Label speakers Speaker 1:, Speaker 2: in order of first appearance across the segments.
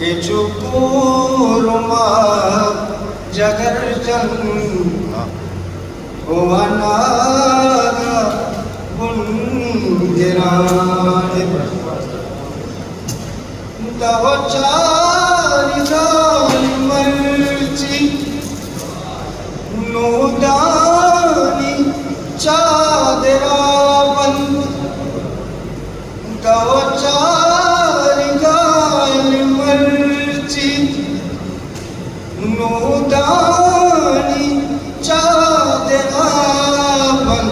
Speaker 1: Kecukurma jagar jang Anaga bundiran Dawacari marci Nudani chaderavan Dawacari marci Nudani chaderavan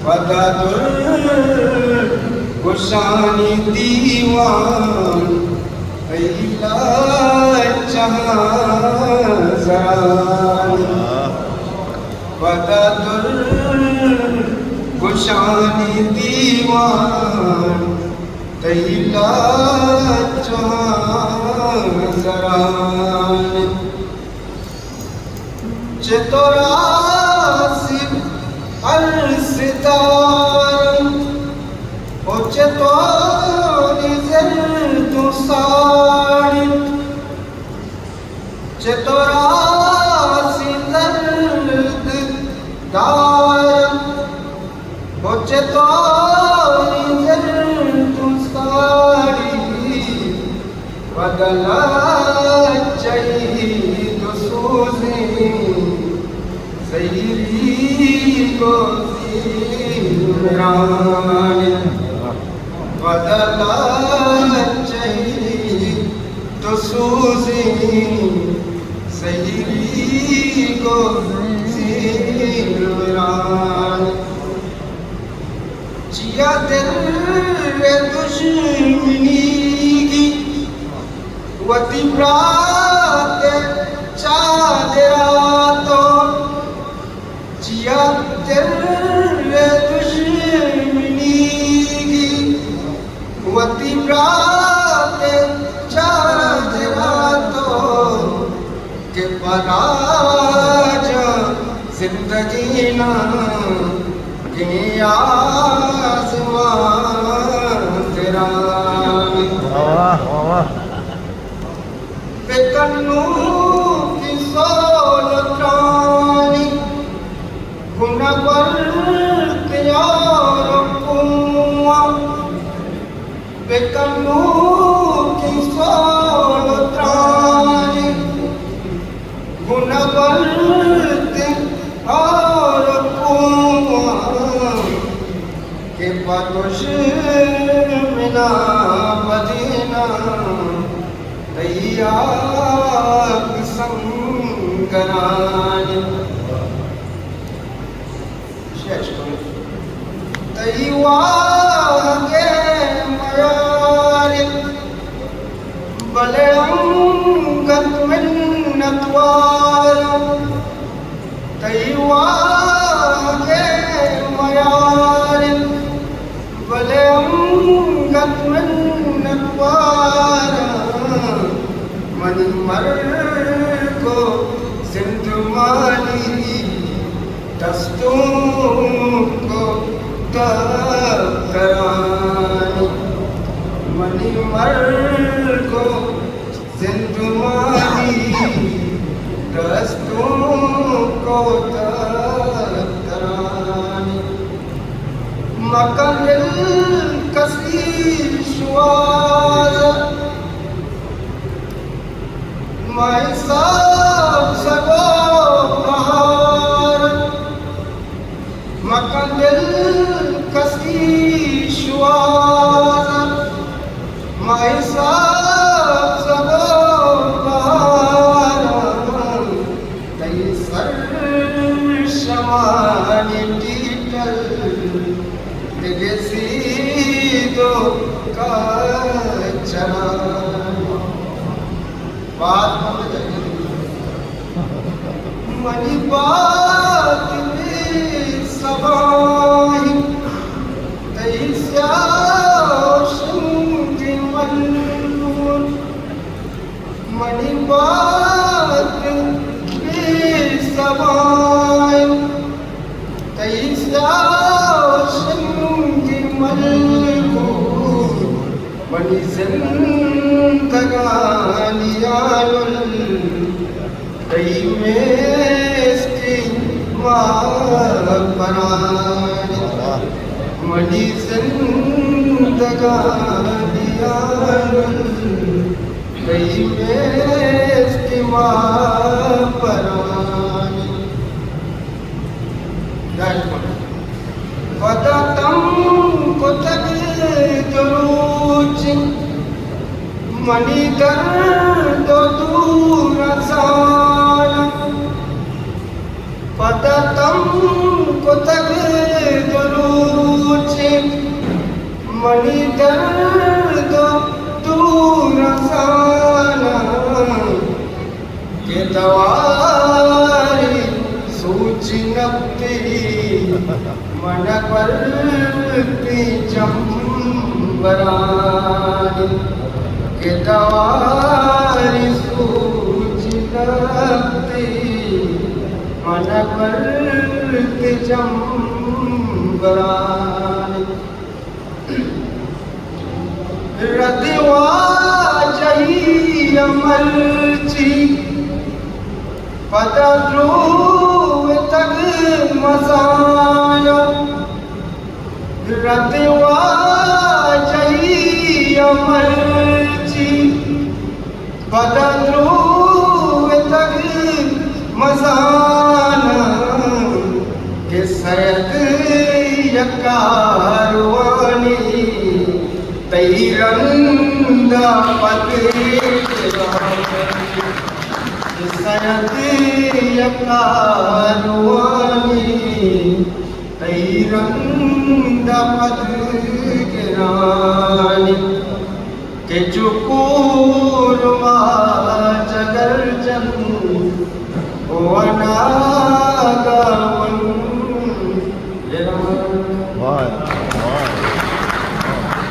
Speaker 1: Fadadur Gusani diwan Aila jahazan Fadadur Gusani diwan Aila jahazan Chetorasib al-sitar Chetori zerdu sari Chetorasi zerd dar Chetori zerdu sari Badala chahidu suzi Zahiri gozi mirani Badala chahi to suzi Zahiri gozi mirani Jiya dil dushmani ki Wati praat chadera to Jiya dil dushmani ki Wati praat chadera to Ke paraja zindagi na Ke aasman tera Pekannu ki solatrani Guna barte yaarakuwa Pekannu ki solatrani Guna barte yaarakuwa Ke padosh mina madina Tayyak sangarani Taywage mayarik Bale angat minnatwar Taywage mayarik Bale angat minnatwar Mani marko zindumali Dastun ko takarani Mani marko zindumali Dastun ko takarani Makanil kasir shuaza My sab sago bahar Makandil kasi shuaz My sab sago bahar Tay sar shamani tital Tegesi do kachana बात बंद करिए money बात में सबाई तैसा शुंग मन money बात में सबाई तैसा शुंग मन मनी जिंदगानियानुल कईमेस्की मापरानी मनी जिंदगानियानुल कईमेस्की मापरानी वदतं कुतबी दुरूची मनी दर्द दूर साना वदतं कुतबी दुरूची मनी दर्द दूर साना के दवारी सूची नब्ती मन परती चंबरानी के दवारी सूची नब्ती मन परती चंबरानी रतिवा जही अमरची पता ध्रुव तक मसाया रतिवा जही अमरची पता ध्रुव तक मसाना के सैद यकारवानी तैरंगा पते सैद यकारवानी तैरंगा पदगिरानी के चुकूरमा जगर जन वनागवन